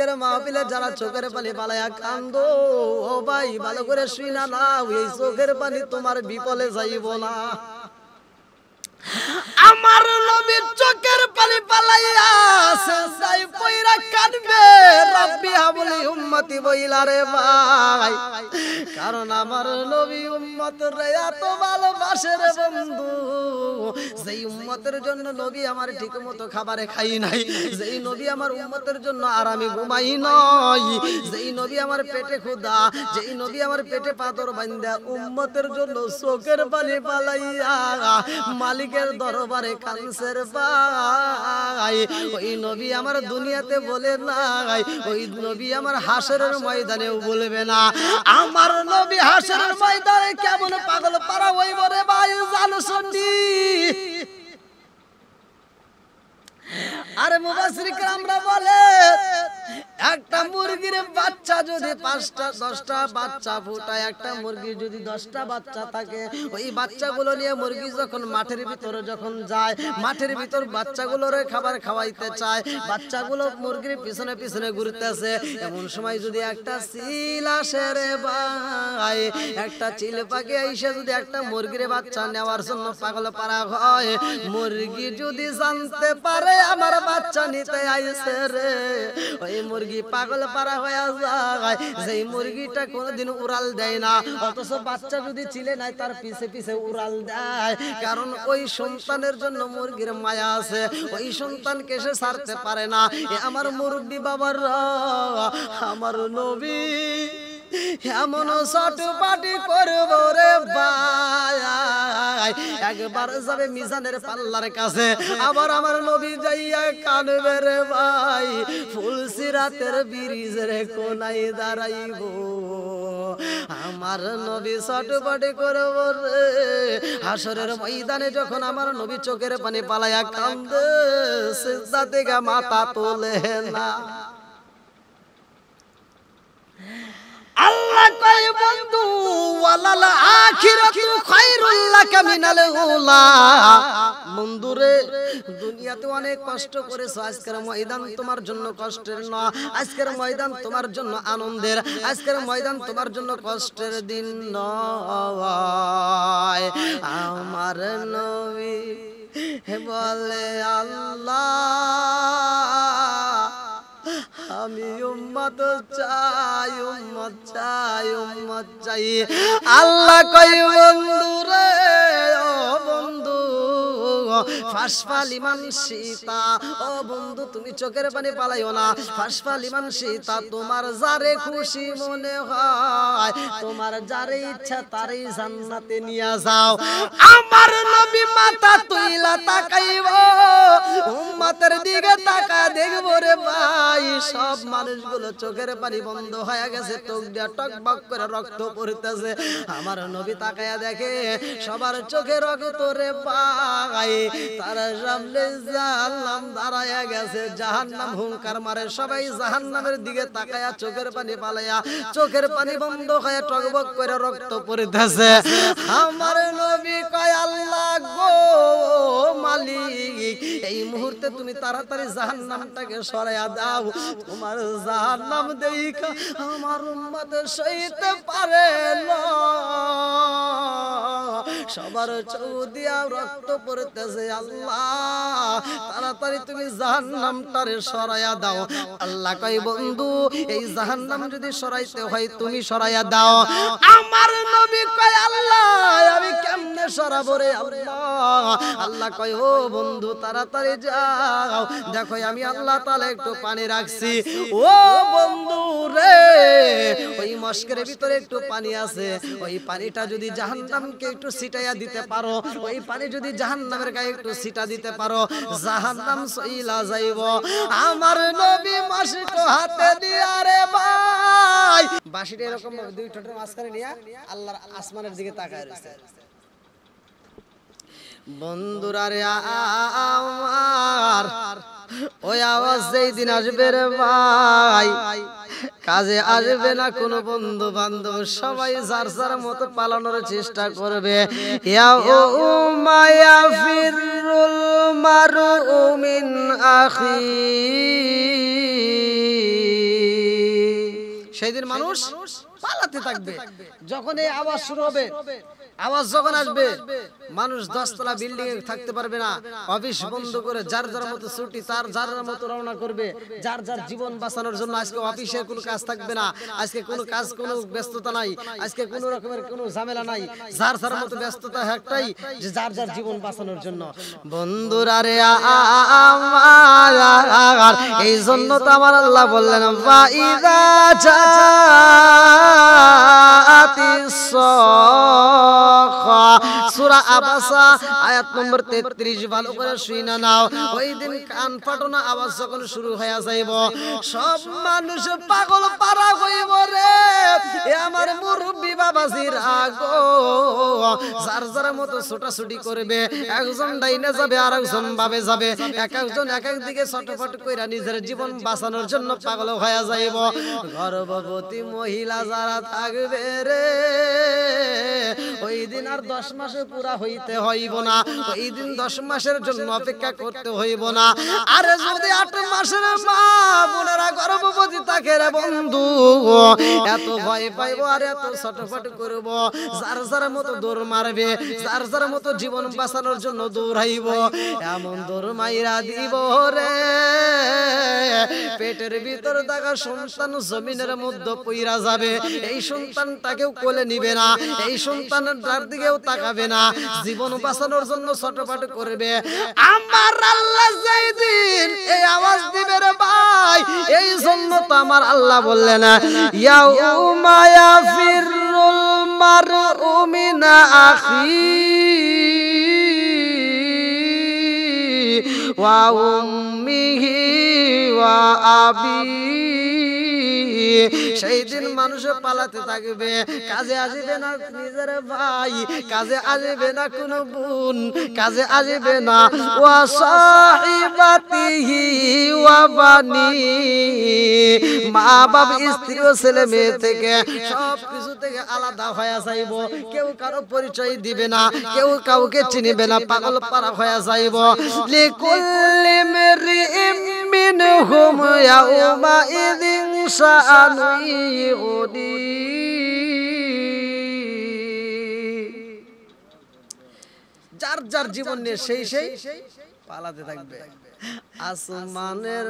আজকের মাহফিলে যারা চোখের পানি পালায়া কান্দো, ও ভাই ভালো করে শুনা নাও, এই চোখের পানি তোমার বিফলে যাইব না। আমার নবীর চোখের পানি পালাইয়া সেজদায় পইরা কাঁদবে, রব্বি হাবলি উম্মতি বইলা রে ভাই। কারণ আমার নবী উম্মতরে এত ভালোবাসে রে বন্ধু, যেই উম্মতের জন্য নবী আমার ঠিকমতো খাবারে খাই নাই, যেই নবী আমার উম্মতের জন্য আরামে ঘুমাই নাই, যেই নবী আমার পেটে ক্ষুধা, যেই নবী আমার পেটে পাথর বাঁধা উম্মতের জন্য চোখের পানি পালাইয়া মালিকের দরবারে কানসের ভাই। ওই নবী আমার দুনিয়াতে বলে নাই, ওই নবী আমার হাসরের ময়দানেও বলবে না। আমার নবী হাসরের ময়দানে কেমন পাগল পারা হইব রে ভাই জানো শুনি। আরে মুফাসসিরিন আমরা বলে একটা মুরগির বাচ্চা যদি 5টা 10টা বাচ্চা ফুটায়, একটা মুরগির যদি 10টা বাচ্চা থাকে, ওই বাচ্চাগুলো নিয়ে মুরগি যখন মাঠের ভিতরে যখন যায়, মাঠের ভিতর বাচ্চাগুলোরে খাবার খাওয়াইতে চায়, বাচ্চাগুলো মুরগির পিছনে পিছনে ঘুরতেছে, এমন সময় যদি একটা চিল আসে রে ভাই, একটা চিল পাখি এসে যদি একটা মুরগির বাচ্চা নেওয়ার জন্য পাগল পারা হয়, মুরগি যদি জানতে পারে আমার বাচ্চা নিতে আইছে রে, ওই মুরগি পাগল পারা হয়ে যায়। যেই মুরগিটা কোনোদিন উড়াল দেয় না, অথচ বাচ্চা যদি চিলে নাই তার পিছে পিছে উড়াল দেয়, কারণ ওই সন্তানের জন্য মুরগির মায়া আছে, ওই সন্তানকে সে ছাড়তে পারে না। এ আমার মুরব্বি বাবারা, আমার নবী এমন চটপাটি করব রে ভাই, একবার যাবে মিজানের পাল্লার কাছে, আবার আমার নবী যাইয়া কানবে রে ভাই, ফুলসিরাতের ব্রিজের কোনায় দাঁড়াইব, আমার নবী চটপাটি করব রে। হাসরের ময়দানে যখন আমার নবী চোখের পানি পালাইয়া কান্দে, সিজদা থেকে মাথা তোলে না। আল্লাহ কয় বন্ধু ওয়ালাল আখিরাতু খায়রুল লাকা মিনাল উলা, বন্ধুরে দুনিয়াতে অনেক কষ্ট করেছো, আজকের ময়দান তোমার জন্য কষ্টের না, আজকের ময়দান তোমার জন্য আনন্দের, আজকের ময়দান তোমার জন্য কষ্টের দিন নয়। আমার নবী বলে আল্লাহ আমি উম্মত চাই, উম্মত চাই, উম্মত চাই। আল্লাহ কই বন্ধু রে, ও বন্ধু ফাসফা লিমান সীতা, ও বন্ধু তুমি চোখের পানি পালাইও না, ফাসফা লিমান সীতা, তোমার যারে খুশি মনে হয়, তোমার যারে ইচ্ছা তারই জান্নাতে নিয়ে যাও। আমার নবী মাথা তুইলা তাকাইব, উম্মতের দিকে তাকা দেখব রে ভাই, সব মানুষগুলো চোখের পানি বন্ধ হয়ে গেছে, চোখ দিয়া টকবক করে রক্ত পড়তেছে। আমার নবী তাকায়া দেখে সবার চোখে রক্ত রে ভাই, তার সামনে জাহান্নাম দাঁড়ায়া গেছে, জাহান্নাম হুঙ্কার মারে, সবাই জাহান্নামের দিকে তাকায়া চোখের পানি পালাইয়া, চোখের পানি বন্ধ হয়ে টকবক করে রক্ত পড়তেছে। আমার নবী কয় আল্লাহ গো মালিক, এই মুহূর্তে তুমি তাড়াতাড়ি জাহান্নামটাকে সরাইয়া দাও, তোমার জাহান্নাম দেখা আমার উম্মত সইতে পারে না, সবার চোখ দিয়া রক্ত পড়তেছে, আল্লাহ তাড়াতাড়ি তুমি জাহান্নামটারে সরাইয়া দাও। আল্লাহ কয় বন্ধু এই জাহান্নাম যদি সরাইতে হয় তুমি সরাইয়া দাও। আমার নবী কয় আল্লাহ আমি কেমনে সরাবো রে আল্লাহ? আল্লাহ কয় ও বন্ধু তাড়াতাড়ি যাও, দেখো আমি আল্লাহ তাআলা একটু পানি রাখছি, ও বন্ধু রে ওই মশকের ভিতরে একটু পানি আছে, ওই পানিটা যদি জাহান্নামকে একটু ছিটাইয়া দিতে পারো, ওই পানি যদি জাহান্নামের গায়ে একটু ছিটা দিতে পারো, জাহান্নাম সইলা যাইব। আমার নবী মশক হাতে দিয়া রে ভাই, বাঁশিটা এরকম দুই ঠোঁটের মাঝখানে নিয়ে আল্লাহর আসমানের দিকে তাকায় রয়েছে। বন্ধুরা রে আমার ওই আওয়াজ যেই দিন আসবে রে ভাই, কাজে আসবে না কোনো বন্ধু বান্ধব, সবাই যার যার মতো পালানোর চেষ্টা করবে। ইয়া উমায়া ফিরুল মারউ মিন আখি সেই দিন মানুষ পালাতে থাকবে। যখন এই আওয়াজ শুরু হবে, আওয়াজ যখন আসবে, মানুষ 10 তলা বিল্ডিং এ থাকতে পারবে না, অফিস বন্ধ করে যার যার মতো ছুটি তার যার যার মতো রওনা করবে, যার যার জীবন বাঁচানোর জন্য। আজকে অফিসের কোনো কাজ থাকবে না, আজকে কোনো কাজ, কোনো ব্যস্ততা নাই, আজকে কোনো রকমের কোনো ঝামেলা নাই, যার যার মতো ব্যস্ততা একটাই, যে যার যার জীবন বাঁচানোর জন্য। বন্ধুরা রে আমার, এই জন্য তো আমার আল্লাহ বললেন ফাইদা জাতিস সাখা, সূরা আবাসা আয়াত নম্বর 33 ভালো করে শুনে নাও। ওই দিন কান ফাটানো আওয়াজ যখন শুরু হয়ে যাইব, সব মানুষ পাগল পারা হইব রে। এ আমার মুরব্বি বাবাজিরা গো, যার যার মতো ছোটাছুটি করবে, একজন ডাইনে যাবে আর একজন বামে যাবে, এক একজন এক এক দিকে ছটফট কইরা নিজের জীবন বাঁচানোর জন্য পাগল হয়ে যাইব। গর্ভবতী মহিলা যারা থাকবে রে, ওই দিন আর 10 মাসে পুরা হইতে হইব না, ওই দিন 10 মাসের জন্য অপেক্ষা করতে হইব না। আরে যদি 8 মাসের মা বোনেরা গর্ভবতী থাকে রে বন্ধু, এত ভয় পাইব আর এত ছটফট করব, যার যার মতো দৌড় মারবে, যার যার মতো জীবন বাঁচানোর জন্য দৌড়াইব। এমন দৌড় মাইরা দিব রে, পেটের ভিতর থাকা সন্তান জমিনের মধ্যে পইরা যাবে। এই সন্তানটাকেও কোলে নিবে না, এই সন্তানের তার দিকেও তাকাবে না, জীবন বাঁচানোর জন্য ছটফট করবে। আমার আল্লাহ যেই দিন এই আওয়াজ দিবে রে ভাই, এই জন্য তো আমার আল্লাহ বললেন ইয়াউমা ইয়াফিরুল মারউ মিন আখিহি ওয়া উম্মিহি ওয়া আবিহি। সেই দিন মানুষ পালাতে থাকবে, কাজে আসবে না নিজের ভাই, কাজে আসবে না কোনো বোন, কাজে আসবে না ওয়া সাহিবাতিহি ওয়া বানি, মা বাবা স্ত্রী ও ছেলে মেয়ে থেকে সব কিছু থেকে আলাদা হয়ে যাইব। কেউ কারো পরিচয় দিবে না, কেউ কাউকে চিনিবে না, পাগল পারা হয়ে যাইব। লিকুল্লি মরিইম মিনহুম ইয়াউমা ইযিন শাআনু ইউগনি। যার যার জীবন নিয়ে সেই সেই পালাতে থাকবে। আসমানের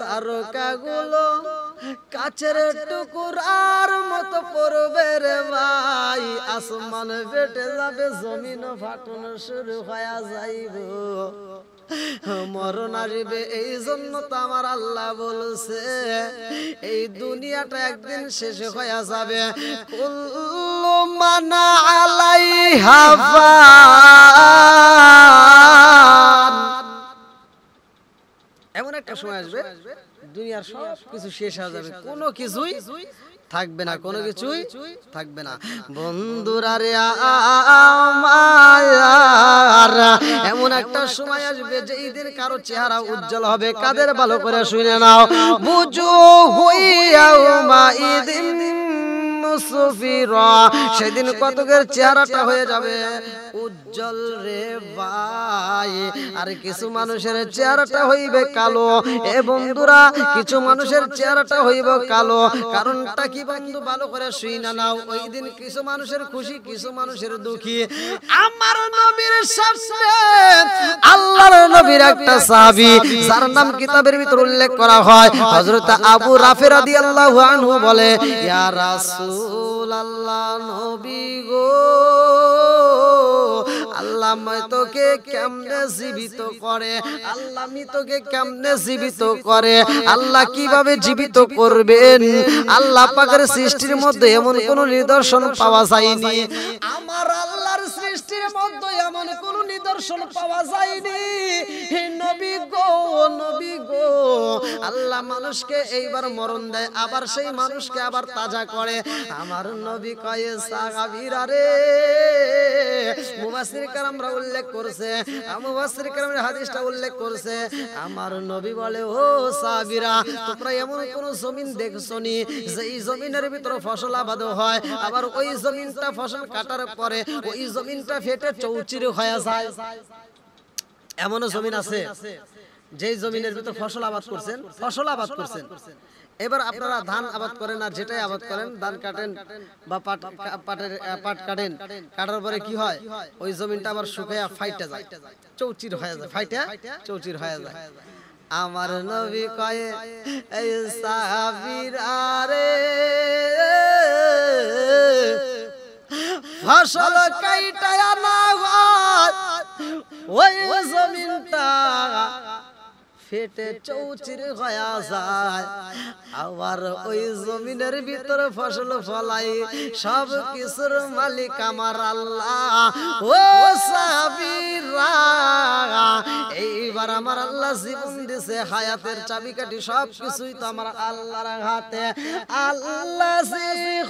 তারকাগুলো কাচের টুকরার মতো পড়বে রে ভাই, আসমান ফেটে যাবে, জমিন ফাটানো শুরু হয়ে যাইব, মরণ আসবে। এই জন্য তো আমার আল্লাহ বলছে এই দুনিয়াটা একদিন শেষ হয়ে যাবে। কুল্লু মান আলাইহা ফান, এমন একটা সময় আসবে দুনিয়ার সব কিছু শেষ হয়ে যাবে, কোনো কিছুই থাকবে না, কোনো কিছুই থাকবে না। বন্ধুরা রে আমার, এমন একটা সময় আসবে যে এই দিন কারো চেহারা উজ্জ্বল হবে। কাদের? ভালো করে শুনে নাও। বুজুহু ইয়াউমা ইযিন মুসফিরা, সেদিন কতকের চেহারাটা হয়ে যাবে উজ্জ্বল রে ভাই। আর কিছু মানুষের চেহারাটা হইবে কালো। এ বন্ধুরা, কিছু মানুষের চেহারাটা হইবে কালো, কারণটা কি বন্ধু? ভালো করে শুইনা নাও। ওই দিন কিছু মানুষের খুশি, কিছু মানুষের দুঃখী। আমার নবীর সামনে আল্লাহর নবীর একটা সাহাবী, যার নাম কিতাবের ভিতর উল্লেখ করা হয়, হযরত আবু রাফি রাদিয়াল্লাহু আনহু বলে, ইয়া রাসূলুল্লাহ, নবী গো, আল্লাহ তোকে কেমনে জীবিত করে, আল্লাহ মৃতকে কেমনে জীবিত করে, আল্লাহ কিভাবে জীবিত করবেন? আল্লাহ পাকের সৃষ্টির মধ্যে এমন কোন নিদর্শন পাওয়া যায়নি। আমার আল্লাহর সৃষ্টির মধ্যে এমন কোন নিদর্শন পাওয়া যায়নি। হে নবী গো, নবী গো, আল্লাহ মানুষকে এইবার মরণ দেয়, আবার সেই মানুষকে আবার তাজা করে। আমার নবী কয়ে সাহাবীরা রে, মুফাসসির কেরামরা উল্লেখ করছে, মুফাসসির কেরামের হাদিসটা উল্লেখ করছে। আমার নবী বলে, ও সাহাবীরা, তোমরা এমন কোন জমিন দেখছনি যেই জমিনের ভিতরে ফসল আবাদ হয়, আবার ওই জমিনটা ফসল কাটার পরে ওই জমিনটা ফেটে চৌচির হয়ে যায়? এমন জমিন আছে যেই জমিনের ভিতর ফসল আবাদ করছেন, এবার আপনারা ধান আবাদ করেন আর যেটাই আবাদ করেন, ধান কাটেন বা পাট কাটেন, কাটার পরে কি হয়, ওই জমিনটা আবার শুকায়া ফাইটা যায়, চৌচির হয়ে যায়, ফাইটা চৌচির হয়ে যায়। আমার নবী কয়ে এই সাহাবীরা রে, ফসল কাইটায়া না হয় ওই জমিনটা ফেটে চৌচির হয়ে যায়, আবার ওই জমিনের ভিতরে ফসল ফলাই সব কিছুর মালিক আমার আল্লাহ। ও সাহাবীরা, এইবার আমার আল্লাহ জীবন দিছে, হায়াতের চাবিকাঠি সব কিছুই তো আমার আল্লাহর হাতে। আল্লাহ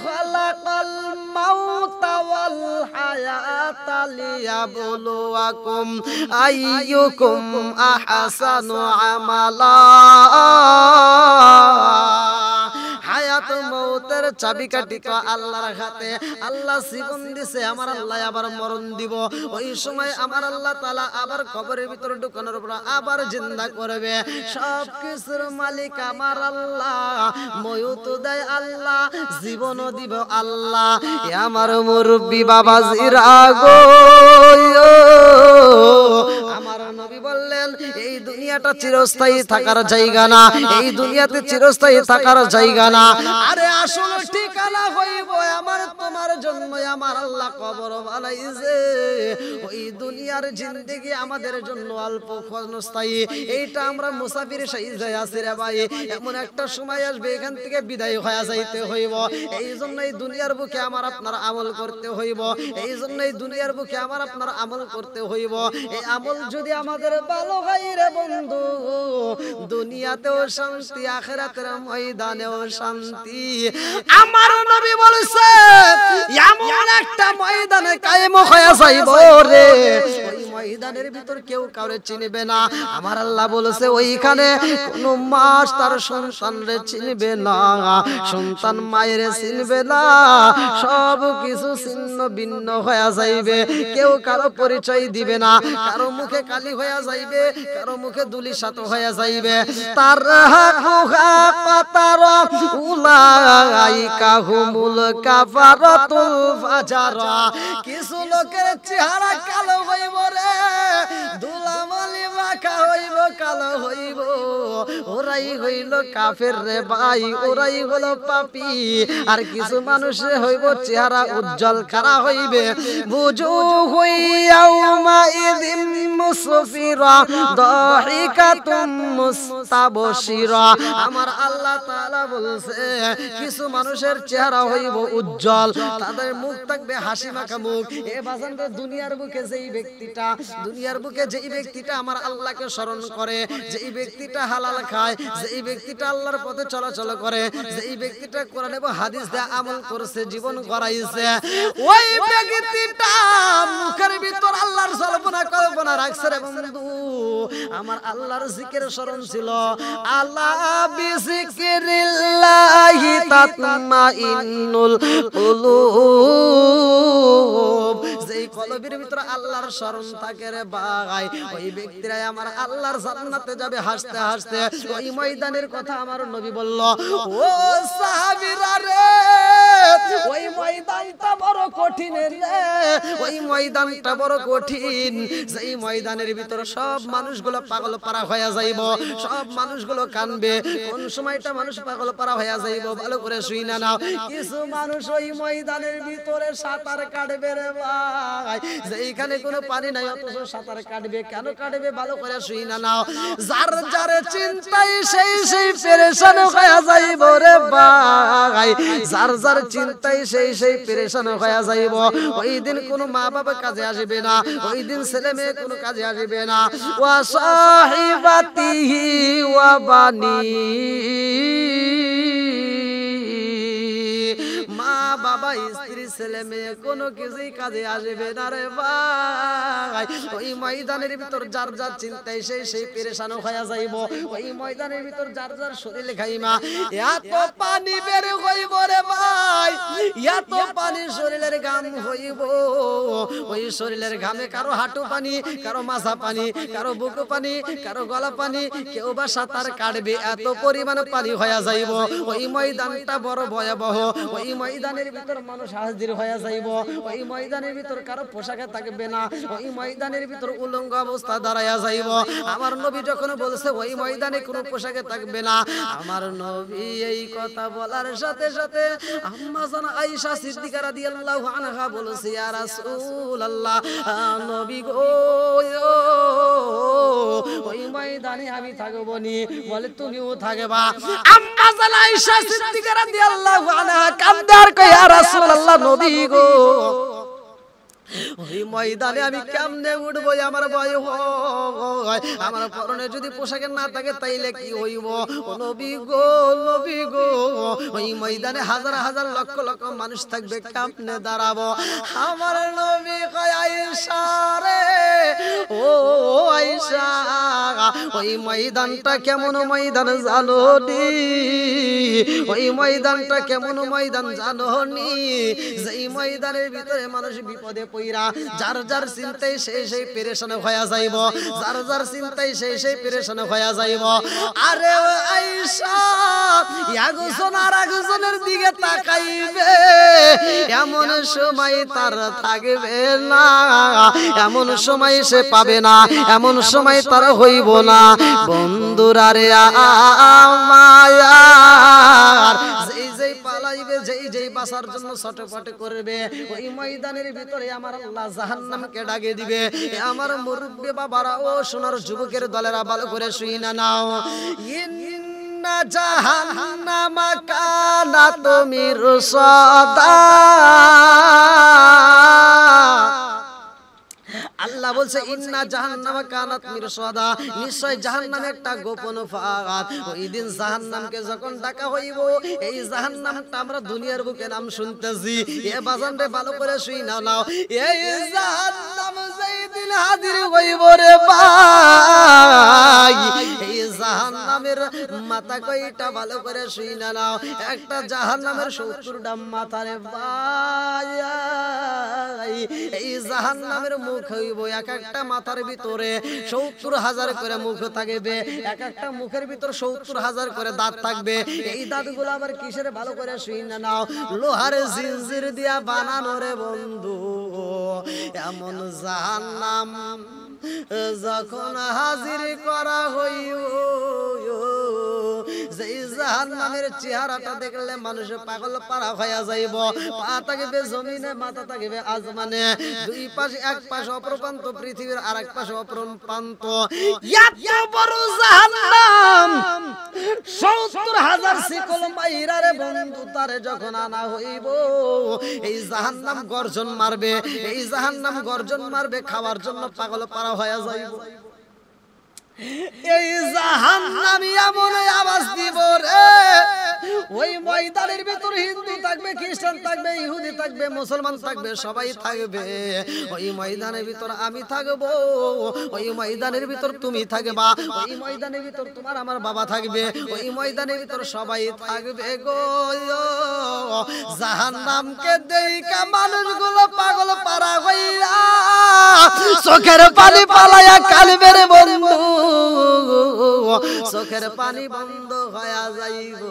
খালাকাল মাউতা ওয়াল হায়াতা লিয়াবলুয়াকুম আইয়ুকুম আহসানু আমালা। হায়াত মৌতের চাবিকাঠি তো আল্লাহর হাতে। আল্লাহ জীবন দিছে, আমার আল্লাহ আবার মরণ দিব। ওই সময় আমার আল্লাহ তাআলা আবার কবরের ভিতরে ঢুকানোর পর আবার জিন্দা করবে। সব কিছুর মালিক আমার আল্লাহ, ময়ূত দেয় আল্লাহ, জীবনও দিব আল্লাহ। এ আমার মুরব্বি বাবাজিরা গো, আমার নবী বললেন এই দুনিয়াটা চিরস্থায়ী থাকার জায়গা না, এই দুনিয়াতে চিরস্থায়ী থাকার জায়গা না। আরে আসল ঠিকানা হইব আমার তোমার জন্য আমার আল্লাহ কবর বানাইছে। ওই দুনিয়ার জিন্দেগি আমাদের জন্য অল্প ক্ষণস্থায়ী, এইটা আমরা মুসাফির সাইজে আছি রে ভাই। এমন একটা সময় আসবে এখান থেকে বিদায় হয়ে যাইতে হইব। এই জন্য এই দুনিয়ার বুকে আমার আপনার আমল করতে হইব, এই জন্য এই দুনিয়ার বুকে আমার আপনার আমল করতে হইব। এই আমল যদি আমাদের ভালো হয় রে বন্ধু, দুনিয়াতেও শান্তি, আখিরাতের ময়দানেও শান্তি। আমার নবী বলেছে এমন একটা ময়দানে কায়েম হয়ে যাইব রে, ওই ময়দানের ভিতর কেউ কাউরে চিনবে না। আমার আল্লাহ বলেছে ওইখানে কোনো মা তার সন্তানরে চিনবে না, সন্তান মায়ের চিনবে না, সব কিছু ছিন্ন ভিন্ন হয়ে যাইবে। কেউ কারো পরিচয় দিবে না, কারো মুখে কালি হয়ে যাইবে, কারো মুখে দুলিশাত হয়ে যাইবে। তার উলাইকা হুমুল কাফারাতুল ফাজারা। কিছু লোকের চেহারা কালো হইব রে, ধুলামালি মাখা হইব, কালো হইব, ওরাই হইল কাফের রে ভাই, ওরাই হলো পাপী। আর কিছু মানুষে হইব চেহারা উজ্জ্বল খারা হইবে, বুজুহু ইয়াউমা ইযিম মুসফিরা দাহিকাতুম মুস্তাবশিরা। আমার আল্লাহ তাআলা বলছে কিছু মানুষের চেহারা হইব উজ্জ্বল, তাদের মুখ থাকবে হাসি মাখা মুখ। এ বাজানদের দুনিয়ার বুকে যেই ব্যক্তিটা, দুনিয়ার বুকে যেই ব্যক্তিটা আমার আল্লাহকে স্মরণ করে, যেই ব্যক্তিটা হালাল খায়, যেই ব্যক্তিটা আল্লাহর পথে চলাচল করে, যেই ব্যক্তিটা কোরআন এবং হাদিস দিয়ে আমল করছে, জীবন গড়াইছে, ওই ব্যক্তিটা মুখের ভিতর আল্লাহর কল্পনা রাখছে রে বন্ধু। আমার আল্লাহর জিকির স্মরণ ছিল, আলা বিযিকরিল্লাহি তাতমাইন্নুল কুলুব। যেই কলবের ভিতর আল্লাহর স্মরণ থাকে রে ভাই, ওই ব্যক্তিরাই আমার আল্লাহর জান্নাতে যাবে হাসতে হাসতে। ওই ময়দানের কথা আমার নবী বলল, ও সাহাবীরা রে, ওই ময়দানটা বড় কঠিন রে, ওই ময়দানটা বড় কঠিন। যেই ময়দানের ভিতর সব মানুষগুলো পাগল পারা হয়ে যাইব, সব মানুষগুলো কানবে। কোন সময়টা মানুষ পাগল পারা হয়ে যাইব ভালো করে শুই না নাও। কিছু মানুষ ওই ময়দানের ভিতরে সাঁতার কাটবে রে ভাই, যেইখানে কোনো পানি নাই অথচ সাঁতার কাটবে। কেন কাটবে ভালো করে শুই না নাও। যার যার চিন্তায় সেই সেই পেরেশান হয়ে যাইব রে ভাই, যার যার চিন্তায় সেই সেই পেরেশান হয়ে যাইব। ওই দিন কোনো মা বাবা কাজে আসবে না, ওই দিন ছেলে মেয়ে কোনো কাজে আসবে না। ওয়া সাহিবাতিহি ওয়া বানি, মা বাবা স্ত্রী ছেলে মেয়ে কোনো কিছুই কাজে আসবে না রে ভাই। ওই ময়দানের ভিতর যার যার চিন্তায় সেই পেরেশান হয়ে যাইব। ওই ময়দানের ভিতর যার যার শরীরে খাইমা এত পানি বের হইব রে ভাই, এত পানি শরীরের ঘাম হইব। ওই শরীরের ঘামে কারো হাঁটু পানি, কারো মাথা পানি, কারো বুকু পানি, কারো গলা পানি, কেউ বা সাঁতার কাটবে, এত পরিমাণ পানি হয়ে যাইব। ওই ময়দানটা বড় ভয়াবহ। ওই ময়দানের ভিতর মানুষ হাজির হয়ে যাইব। ওই ময়দানের ভিতর কারো পোশাকে থাকবে না। ওই ময়দানের ভিতর উলঙ্গ অবস্থা দাঁড়ায়া যাইব। আমার নবী যখন বলছে ওই ময়দানে কোনো পোশাকে থাকবে না, আমার নবী এই কথা বলার সাথে সাথে আম্মা জান আয়েশা সিদ্দিকা রাদিয়াল্লাহু আনহা বলেছে, ইয়া রাসূলুল্লাহ, নবী গো ওই ময়দানে আমি থাকব নি। বলে তুমিও থাকবা। আম্মা জান আয়েশা সিদ্দিকা রাদিয়াল্লাহু আনহা কান্দার কই, ইয়া রাসূলুল্লাহ, নবী গো ওই ময়দানে আমি কেমনে উঠবো, আমার ভয় হয়। আমার পরনে যদি পোশাকের না থাকে তাইলে কি হইব? ও নবী গো, নবী গো, ওই ময়দানে হাজার হাজার লক্ষ লক্ষ মানুষ থাকবে, কেমনে দাঁড়াবো? আমার নবী কয়, আয়েশা রে, ও আয়েশা, ওই ময়দানটা কেমন ময়দান জানো নি? ওই ময়দানটা কেমন ময়দান জানো নি? যেই ময়দানের ভিতরে মানুষ বিপদে পইরা যার যার চিন্তায় সেই পেরেশান হয়ে যাইব, যার যার চিন্তায় সেই পেরেশান হয়ে যাইব। আরে আয়েশা, একজন আর একজনের দিকে তাকাইবে, এমন সময় তার থাকবে না, এমন সময় সে পাবে না, এমন সময় তার হইব না। বন্ধুরা রে আমার, যেই পালাইবে, যেই বাঁচার জন্য ছটফট করবে, ওই ময়দানের ভিতরে আমার আল্লাহ জাহান্নামকে ডাকে দিবে। আমার মুরব্বি বাবারা ও সোনার যুবকের দলেরা ভালো করে শুই না নাও, ইন্না জাহান্নামা কানাত মিরসাদা। আল্লাহ বলছে, ইন্না জাহান্নামা কানাত মিরসাদা, নিশ্চয় জাহান্নাম একটা গোপন ফাঁদ। ওই দিন জাহান্নামকে যখন ডাকা হইব, এই জাহান্নামটা আমরা দুনিয়ার বুকে নাম শুনতেছি। এ বাজান রে ভালো করে শুই নাও নাও, এই জাহান্নাম যেই দিন হাজির হইব রে ভাই, এই জাহান্নামের মাথা কয়টা ভালো করে শুই না নাও। একটা জাহান্নামের 70টা মাথা রে ভাই। এই জাহান্নামের মুখ হইব, এক একটা মাথার ভিতরে 70,000 করে মুখ থাকবে, এক একটা মুখের ভিতর 70,000 করে দাঁত থাকবে। এই দাঁতগুলো আবার কিসের ভালো করে শুই না নাও, লোহার জিনজির দিয়া বানানো রে বন্ধু। এমন জাহান্নাম যখন হাজির করা হইব, যেই জাহান্নামের চেহারাটা দেখলে মানুষ পাগল পারা হয়ে যাইব। পা থাকবে জমিনে, মাথা থাকবে আসমানে, দুই পাশে, এক পাশে অপর প্রান্ত পৃথিবীর, আর এক পাশে অপর প্রান্ত। এত বড় জাহান্নাম 70,000 শিকল মাইরা রে বন্ধু, তারে যখন আনা হইব, এই জাহান্নাম গর্জন মারবে, এই জাহান্নাম গর্জন মারবে, খাওয়ার জন্য পাগল পারা হয়ে যাইব। এই জাহান্নামী এমন আওয়াজ দিব রে, ওই ময়দানের ভিতর হিন্দু থাকবে, খ্রিস্টান থাকবে, ইহুদি থাকবে, মুসলমান থাকবে, সবাই থাকবে। ওই ময়দানের ভিতর আমি থাকবো, ওই ময়দানের ভিতর তুমি থাকবা, ওই ময়দানের ভিতর তোমার আমার বাবা থাকবে, ওই ময়দানের ভিতর সবাই থাকবে গো। জাহান্নামকে দেইকা মানুষগুলো পাগল পারা হইয়া চোখের পানি পালায়া কালবের বন্ধু, চোখের পানি বন্ধ হয়ে যাইব,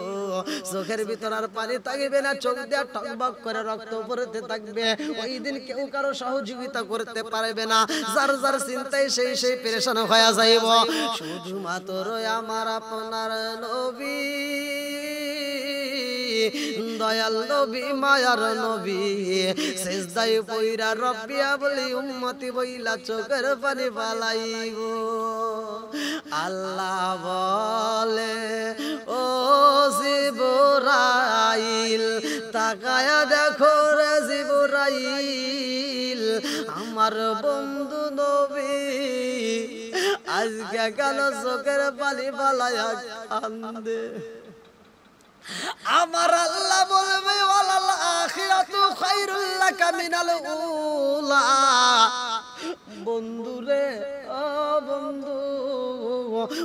চোখের ভিতর আর পানি থাকবে না, চোখ দিয়ে টকবক করে রক্ত পড়তে থাকবে। ওই দিন কেউ কারো সহযোগিতা করতে পারবে না, যার যার চিন্তায় সেই পেরেশান হয়ে যাইব। শুধুমাত্র আমার আপনার নবী, দয়াল নবী, মায়ার নবী, সিজদায় পইরা রব্বিয়া বলি উম্মতি বইলা চোখের পানি ফালাইব। আল্লাহ বলে, ও জিবরাইল, তাকায়া দেখো রে জিবরাইল, আমার বন্ধু নবী আজকে কেন চোখের পানি ফালাইয়া কান্দে? আমার আল্লাহ বলবে, ওয়ালাল আখিরাতু খায়রুল লাকা মিনাল উলা। বন্ধুরে ও বন্ধু,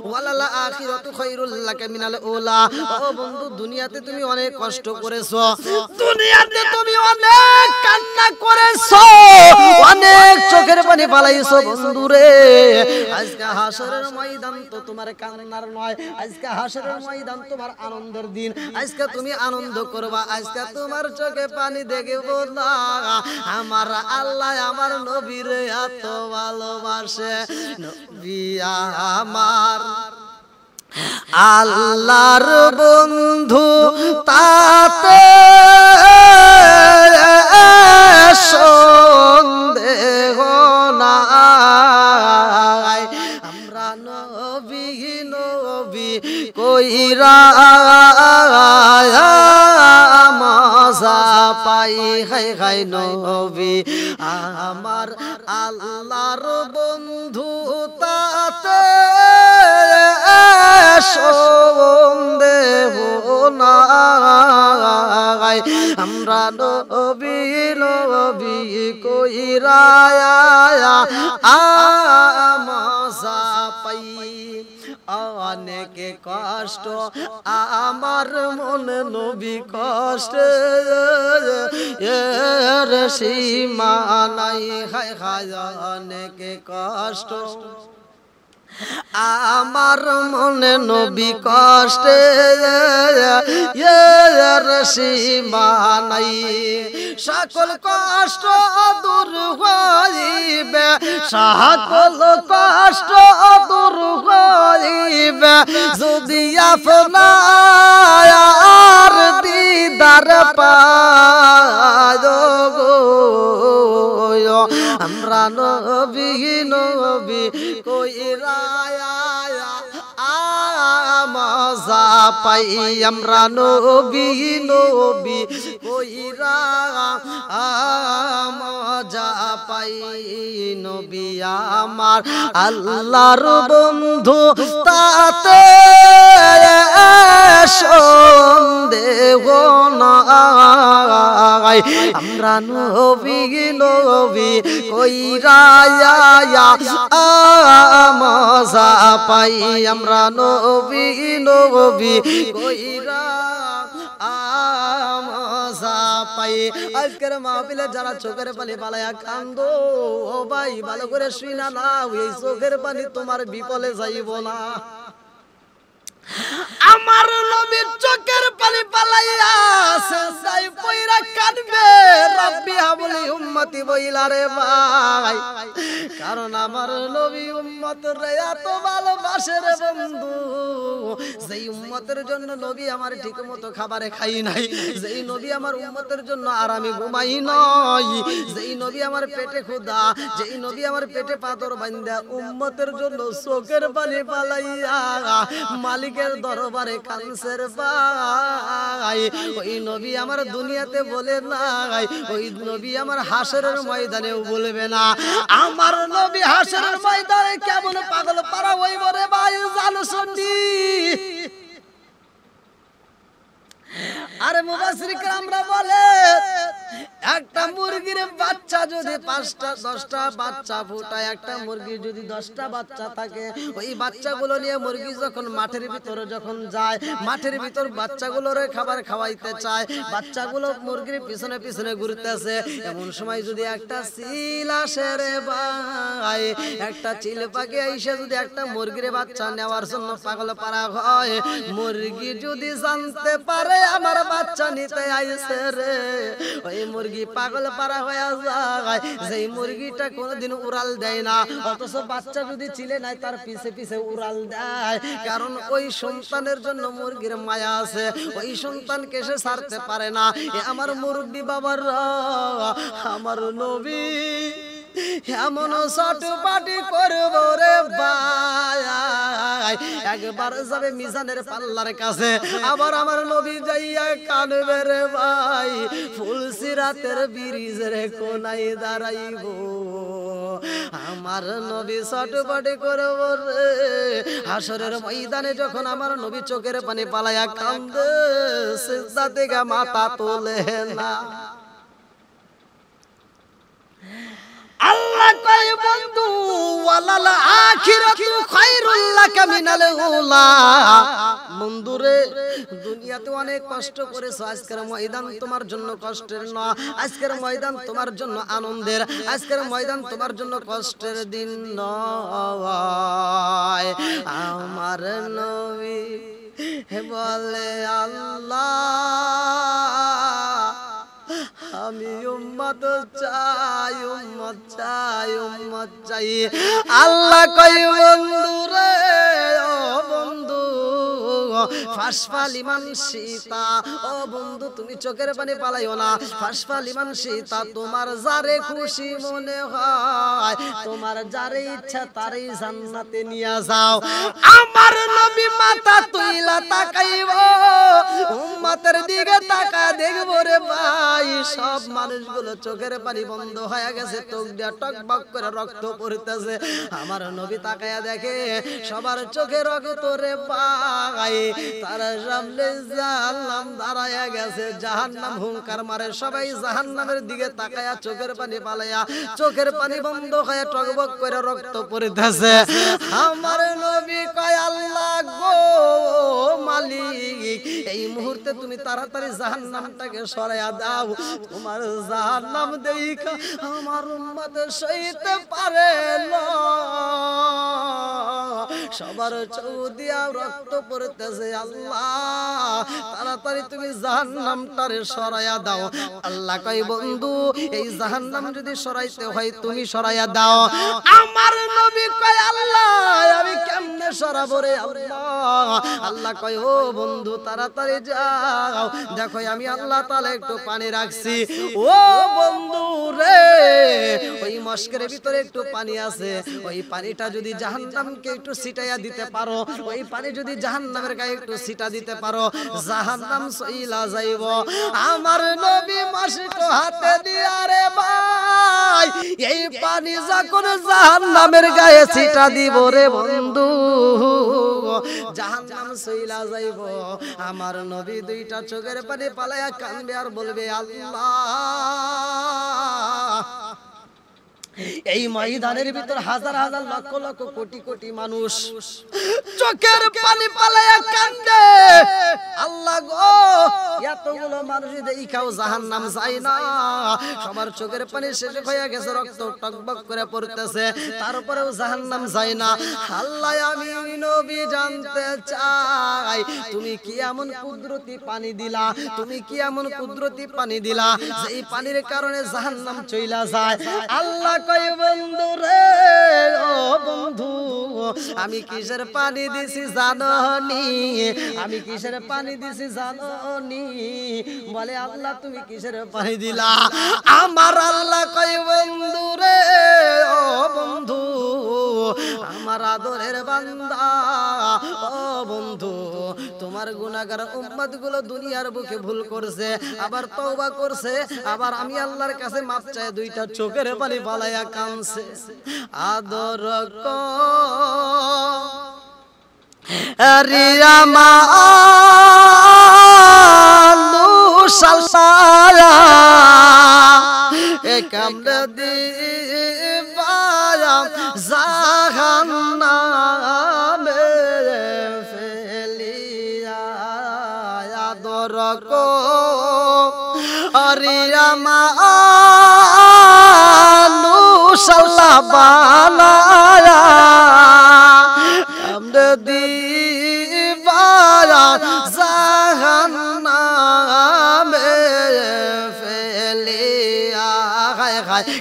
ওয়ালাল আখিরাতু খায়রুল লাকা মিনাল উলা। ও বন্ধু, দুনিয়াতে তুমি অনেক কষ্ট করেছো, দুনিয়াতে তুমি অনেক কান্না করেছো, অনেক চোখের পানি ফেলাইছো বন্ধুরে। আজকে হাসরের ময়দান তো তোমার কান্নার নয়, আজকে হাসরের ময়দান তোমার আনন্দের দিন। আজকে তুমি আনন্দ করবা, আজকে তোমার চোখে পানি দেখবো না। আমার আল্লাহ আমার নবীরে এত ভালোবাসে, নবী আমার আল্লাহর বন্ধু, তাতে সন্দেহ নাই। আমরা নবী নবী কইরা মজা পাই, হাই হাই নবী আমার আল্লাহর বন্ধু, তাতে সন্দেহ নাই। আমরা নবী নবী কইরা মজা পাই। অনেকে কষ্ট আমার মনে নবী কষ্ট এর সীমা নাই, হায় হায় অনেকে কষ্ট আমার মনে নবী কষ্টে এর সীমা নাই। সকল কষ্ট দূর হইবে, সকল কষ্ট দূর হইবে যদি আপনার দিদার পায় গো। আমরা নবী নবী কইরা মজা পাই, আমরা নবী নবী কইরা মজা পাই। নবী আমার আল্লাহর বন্ধু, তাতে সন্দেহ নাই। আমরা নবী নবী কইরা মজা পাই, আমরা নবী নবী কইরা মজা পাই। আজকের মাহফিলে যারা চোখের পানি পালায়া কান্দো, ও ভাই ভালো করে শুনা না, এই চোখের পানি তোমার বিপলে যাইব না। আমার নবীর চোখের পানি পালাইয়া সেজদায় পইরা কাঁদবে, রব্বি হাবলি উম্মতি বইলা রে ভাই। কারণ আমার নবী উম্মতরে এত ভালোবাসে রে বন্ধু, যেই উম্মতের জন্য নবী আমার ঠিকমতো খাবারে খাই নাই, যেই নবী আমার উম্মতের জন্য আরামে ঘুমাই নাই, যেই নবী আমার পেটে ক্ষুধা, যেই নবী আমার পেটে পাথর বাঁধা উম্মতের জন্য চোখের পানি পালাইয়া মালিকের দরবারে কানসের ভাই। ওই নবী আমার দুনিয়াতে বলে নাই, ওই নবী আমার হাসরের ময়দানেও বলবে না। আমার নবী হাসরের ময়দানে কেমন পাগল পারা হইব রে ভাই জানো শুনি। আরে মুফাসসিরিন আমরা বলে একটা মুরগির বাচ্চা যদি 5টা 10টা বাচ্চা ফুটায়, একটা মুরগির যদি 10টা বাচ্চা থাকে, ওই বাচ্চাগুলো নিয়ে মুরগি যখন মাঠের ভিতরে যখন যায়, মাঠের ভিতর বাচ্চাগুলোরে খাবার খাওয়াইতে চায়, বাচ্চাগুলো মুরগির পিছনে পিছনে ঘুরতেছে। এমন সময় যদি একটা চিল আসে রে ভাই, একটা চিল পাখি এসে যদি একটা মুরগির বাচ্চা নেওয়ার জন্য পাগল পারা হয়, মুরগি যদি জানতে পারে আমার বাচ্চা নিতে আইছে রে, ওই মুরগি পাগল পারা হয়ে যায়। যেই মুরগিটা কোনোদিন উড়াল দেয় না, অথচ বাচ্চা যদি চিলে নাই তার পিছে পিছে উড়াল দেয়, কারণ ওই সন্তানের জন্য মুরগির মায়া আছে, ওই সন্তানকে সে ছাড়তে পারে না। আমার মুরব্বি বাবার, আমার নবী এমন চটপাটি করব রে ভাই, একবার যাবে মিজানের পাল্লার কাছে, আবার আমার নবী যাইয়া কানবে রে ভাই, ফুলসিরাতের ব্রিজের কোনায় দাঁড়াইব। আমার নবী চটপাটি করব রে, হাসরের ময়দানে যখন আমার নবী চোখের পানি পালায়া কান্দে, সিজদা থেকে মাথা তোলে না। আল্লাহ কয় বন্ধু ওয়ালাল আখিরাতু খায়রুল লাকা মিনাল উলা। বন্ধুরে দুনিয়াতে অনেক কষ্ট করেছো, আজকের ময়দান তোমার জন্য কষ্টের না, আজকের ময়দান তোমার জন্য আনন্দের, আজকের ময়দান তোমার জন্য কষ্টের দিন নয়। আমার নবী বলে আল্লাহ আমি উম্মত চাই, উম্মত চাই, উম্মত চাই। আল্লাহ কই বন্ধু রে ও বন্ধু ফাসফা লিমান সীতা, ও বন্ধু তুমি চোখের পানি পালাইও না। ফাসফা লিমান সীতা, তোমার যারে খুশি মনে হয়, তোমার যারে ইচ্ছা তারই জান্নাতে নিয়ে যাও। আমার নবী মাথা তুইলা তাকাইব, উম্মতের দিকে তাকা দেখব রে ভাই, সব মানুষগুলো চোখের পানি বন্ধ হয়ে গেছে, চোখ দিয়া টকবক করে রক্ত পড়তেছে। আমার নবী তাকায়া দেখে সবার চোখে রক্ত রে ভাই, তারা সামনে জাহান্নাম দাঁড়ায়া গেছে, জাহান্নাম হুঙ্কার মারে, সবাই জাহান্নামের দিকে তাকায়া চোখের পানি পালায়া, চোখের পানি বন্ধ হয়ে টকবক করে রক্ত পড়তেছে। আমার নবী কয় আল্লাহ গো মালিক, এই মুহূর্তে তুমি তাড়াতাড়ি জাহান্নামটাকে সরাইয়া দাও, তোমার জাহান্নাম দেখা আমার উম্মত সইতে পারে না। সবার চোখ দিয়া রক্ত পড়তেছে, আল্লাহ তাড়াতাড়ি তুমি জাহান্নামটারে সরাইয়া দাও। আল্লাহ কয় বন্ধু এই জাহান্নাম যদি সরাইতে হয় তুমি সরাইয়া দাও। আমার নবী কয় আল্লাহ আমি কেমনে সরাবো রে আল্লাহ? আল্লাহ কয় ও বন্ধু তাড়াতাড়ি যাও, দেখো আমি আল্লাহ তাআলা একটু পানি রাখছি। ও বন্ধু রে ওই মস্কের ভিতরে একটু পানি আছে, ওই পানিটা যদি জাহান্নামকে একটু ছিটাইয়া দিতে পারো, ওই পানি যদি জাহান্নামের গায়ে একটু ছিটা দিতে পারো, জাহান্নাম সইলা যাইব। আমার নবী মস্ক হাতে দিয়া রে ভাই এই পানি যখন জাহান্নামের গায়ে ছিটা দিব রে বন্ধু জাহান্নাম সইলা যাইব। আমার নবী দুইটা চোখের পানি পালায়া কাঁদবে আর বলবে আল্লাহ এই ময়দানের ভিতর হাজার হাজার লক্ষ লক্ষ কোটি কোটি মানুষ চোখের পানি পালায়া কান্দে, আল্লাহ গো এতগুলো মানুষ দেখাও জাহান্নাম যায় না, সবার চোখের পানি শেষ হয়ে গেছে, রক্ত টকবক করে পড়তেছে, তারপরেও জাহান্নাম যায় না। আল্লাহ আমি নবী জানতে চাই তুমি কি এমন কুদরতি পানি দিলা, তুমি কি এমন কুদরতি পানি দিলা যে এই পানির কারণে জাহান্নাম চইলা যায়। আল্লাহ কয় বন্ধু রে ও বন্ধু আমি কিসের পানি দিছি জাননি, আমি কিসের পানি দিছি জাননি? বলে আল্লাহ তুমি কিসের পানি দিলা? আমার আল্লাহ কয় বন্ধু রে ও বন্ধু আমার আদরের বান্দা, ও বন্ধু তোমার গুনাহগার উম্মত গুলো দুনিয়ার বুকে ভুল করছে, আবার তওবা করছে, আবার আমি আল্লাহর কাছে মাফ চায় দুইটা চোখের পানি বালায়া কাঁদছে। আদর রিয়া মালু সালসায়া এ কামড়ে দিবায়া জাহান্নামে ফেলিয়া। আদর রিয়া মালু সাল্লা বানায়া কামড়ে দিবায়া জাহান্নামে ফেলিয়া।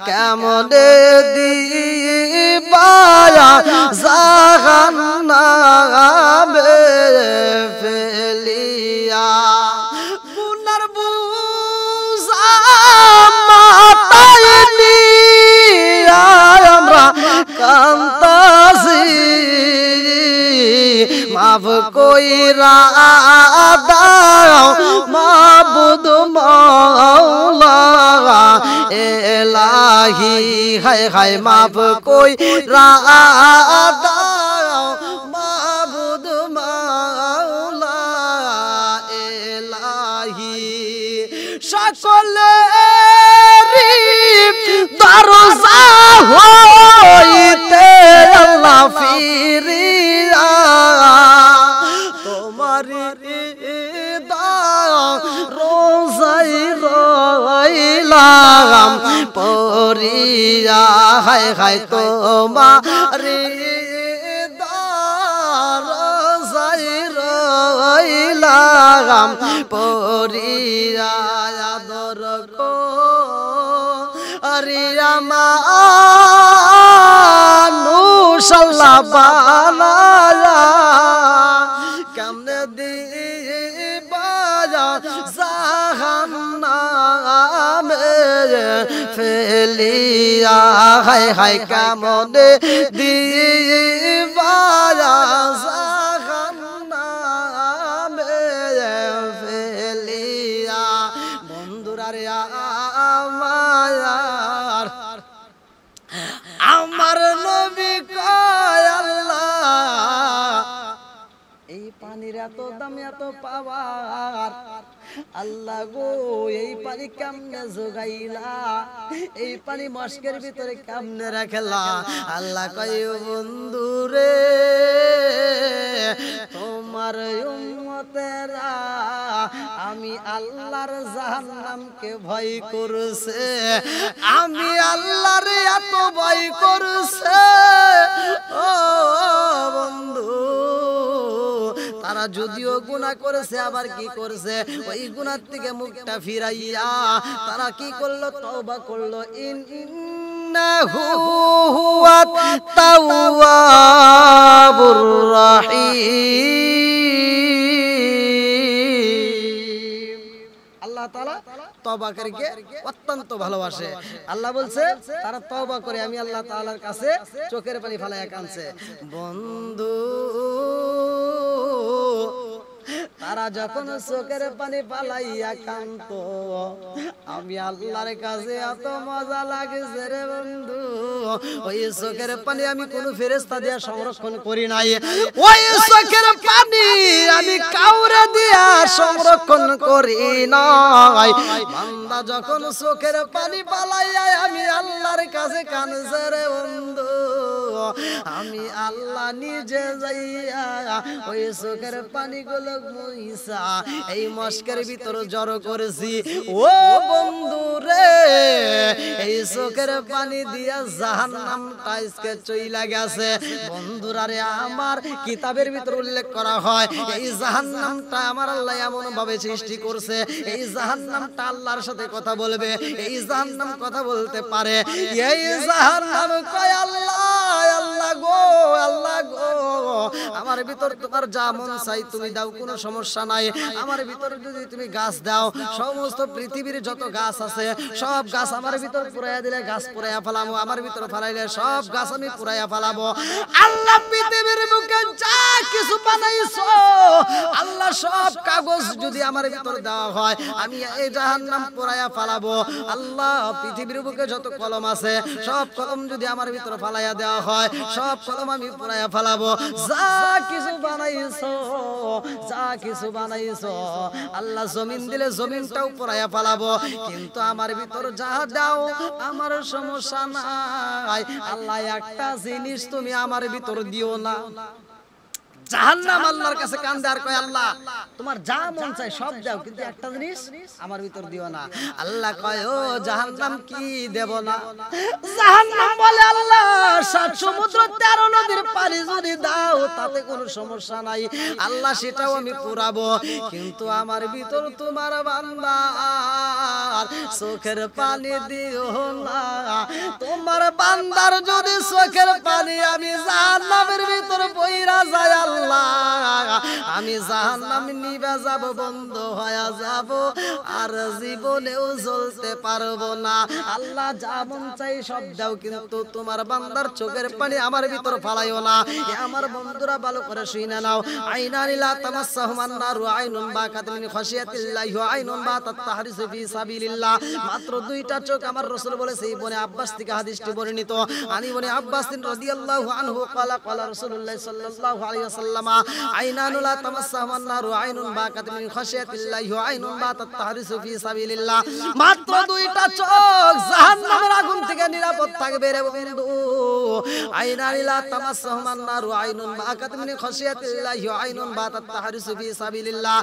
কেমনে দিবায়া জাহান্নামে ফেলিয়া। গুনার বুঝা মাথায় নিয়া আমরা কান্তাছি, মাফ কইরা দাও মাবুদ মাওলা এলাহি, হায় হায় মাফ কইরা দাও মাবুদ মাওলা এলাহি। সকলেরই দরজা ফিরিয়া তোমারি রোজাই রইলাম পরিয়া হায় হায় তোমারি রোজাই রইলাম পরিয়া আদর করিয়া মানুষাল্লাহ বানায়া কেমনে দিবা জাহান্নামে ফেলিয়া হায় হায় কেমনে দিবা জাহান্নামে ফেলিয়া বন্ধুরা রে আমার নবী কয় আল্লাহ এই পানির এত দাম এত পাওয়ার আল্লাহ গো এই পানি কেমনে জোগাইলা এই পানি মস্কের ভিতরে কেমনে রাখলা আল্লাহ কয় বন্ধু রে তোমার উম্মতেরা আমি আল্লাহর জাহান্নামকে ভয় করছে আমি আল্লাহর এত ভয় করছে ও বন্ধু তারা যদিও গুনাহ করেছে আবার কি করছে ওই গুনাহ থেকে মুখটা ফিরাইয়া তারা কি করলো তওবা করলো ইন্নাহু হুয়াত তাওয়াবুর রহিম আল্লাহ তাআলা তওবাকারীকে অত্যন্ত ভালোবাসে আল্লাহ বলছে তারা তওবা করে আমি আল্লাহ তাআলার কাছে চোখের পানি ফেলায়া কাঁদছে বন্ধু তারা যখন চোখের পানি পালাইয়া কাঁদতো আমি আল্লাহর কাছে এত মজা লাগছে রে বন্ধু ওই চোখের পানি আমি কোন ফেরেশতা দিয়া সংরক্ষণ করি নাই ওই চোখের পানি আমি কাউরে দিয়া সংরক্ষণ করি নাই বান্দা যখন চোখের পানি পালাইয়া আমি আল্লাহর কাছে কাঁদছে রে বন্ধু আমি আল্লাহ নিজে যাইয়া ওই চোখের পানিগুলো মুইসা এই মস্কের ভিতর জড়ো করেছি ও বন্ধু রে এই চোখের পানি দিয়া জাহান্নামটা আজকে চইলা গেছে বন্ধুরা রে আমার কিতাবের ভিতর উল্লেখ করা হয় এই জাহান্নামটা আমার আল্লাহ এমন ভাবে সৃষ্টি করছে এই জাহান্নামটা আল্লাহর সাথে কথা বলবে এই জাহান্নাম কথা বলতে পারে এই জাহান্নাম কয় আল্লাহ আল্লাহ গো আমার ভিতর তোমার যা মন চাই তুমি দাও কোনো সমস্যা নাই আমার ভিতর যদি তুমি গাছ দাও সমস্ত পৃথিবীর যত গাছ আছে সব গাছ আমার ভিতর পুরাইয়া দিলে গাছ পুরাইয়া ফেলাবো আমার ভিতর ফেলাইলে সব গাছ আমি পুরাইয়া ফেলাবো আল্লাহ পৃথিবীর বুকে যা কিছু বানাইছো আল্লাহ সব কাগজ যদি আমার ভিতর দেওয়া হয় আমি এই জাহান্নাম পুরাইয়া ফেলাবো আল্লাহ পৃথিবীর বুকে যত কলম আছে সব কলম যদি আমার ভিতর ফেলাইয়া দেওয়া হয় সব কলম আমি পুরাইয়া ফেলাবো যা কিছু বানাইছো আল্লাহ জমিন দিলে জমিনটাও পুরাইয়া ফেলাবো কিন্তু আমার ভিতর যা দাও আমার সমস্যা নাই আল্লাহ একটা জিনিস তুমি আমার ভিতর দিও না জাহান্নাম আল্লাহর কাছে কান্দে আর কয় আল্লাহ তোমার যা মন চায় সব দাও কিন্তু একটা জিনিস আমার ভিতর দিও না আল্লাহ কয় ও জাহান্নাম কি দেব না জাহান্নাম বলে আল্লাহ সাত সমুদ্র 13 নদীর পানি যদি দাও তাতে কোনো সমস্যা নাই আল্লাহ সেটাও আমি পুরাবো কিন্তু আমার ভিতর তোমার বান্দার চোখের পানি দিও না তোমার বান্দার যদি চোখের পানি আমি জাহান্নামের ভিতর পইরা যায় আমি জাহান্নাম নিভে যাব বন্ধ হয়ে যাব আর জীবনেও জ্বলতে পারবো না আল্লাহ যা মন চাই সব দাও কিন্তু তোমার বান্দার চোখের পানি আমার ভিতর ফালাইও না আমার বন্ধুরা ভালো করে শুনে নাও আইনানি লা তামাসসাহুমান নারু আইনুন বাকাত মিন খাশিয়াতিল্লাহি ওয়া আইনুন বাতাত তাহরিসু ফি সাবিলিল্লাহ মাত্র দুইটা চোখ আমার রাসূল বলেছে ইবনে আব্বাস থেকে হাদিসটি বর্ণিত আনি ইবনে আব্বাস রাদিয়াল্লাহু আনহু ক্বালা ক্বালা রাসূলুল্লাহ সাল্লাল্লাহু আলাইহি ওয়াসাল্লাম আইনানু লা তামাসসাহুমান নারু আইনুন বাকাত মিন খাশিয়াতিল্লাহি ওয়া আইনুন বাতাত তাহরিসু তাহরিসু ফি সাবিলিল্লাহ, মাত্র দুইটা চোখ জাহান্নামের আগুন থেকে নিরাপদ থাকবে রে বন্ধু। আইনানি লা তামাসসাহুমান নারু আইনুন বাকাত মিন খাশিয়াতিল্লাহি ওয়া আইনুন বাতাত তাহরিসু ফি সাবিলিল্লাহ।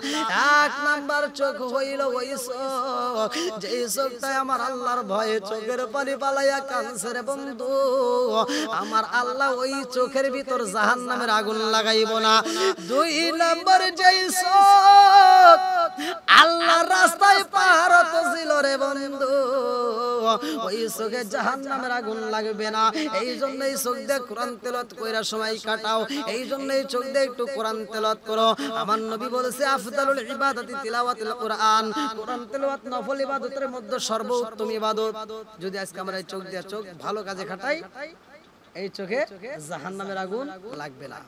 এক নাম্বার চোখ হইল ওই চোখ যে চোখটা আমার আল্লাহর ভয়ে চোখের পানি পালাইয়া কাঁদছে রে বন্ধু। আমার আল্লাহ ওই চোখের ভিতর জাহান্নামের আগুন লাগাইব না। দুই নাম্বার যেই চোখ আল্লাহর রাস্তায় পার হতেছিল রে বন্ধু, ওই চোখে জাহান্নামের আগুন লাগবে না। এই জন্য এই চোখ দিয়ে কোরআন তেলাওয়াত কইরা সময় কাটাও, এই জন্য এই চোখ দিয়ে একটু কোরআন তেলাওয়াত করো। আমার নবী বলেছে আফদালুল ইবাদাতি তিলাওয়াতুল কোরআন, কোরআন তেলাওয়াত নফল ইবাদতের মধ্যে সর্বোত্তম ইবাদত। যদি আজকে আমরা এই চোখ দিয়ে চোখ ভালো কাজে খাটাই, এই চোখে জাহান্নামের আগুন লাগবে না।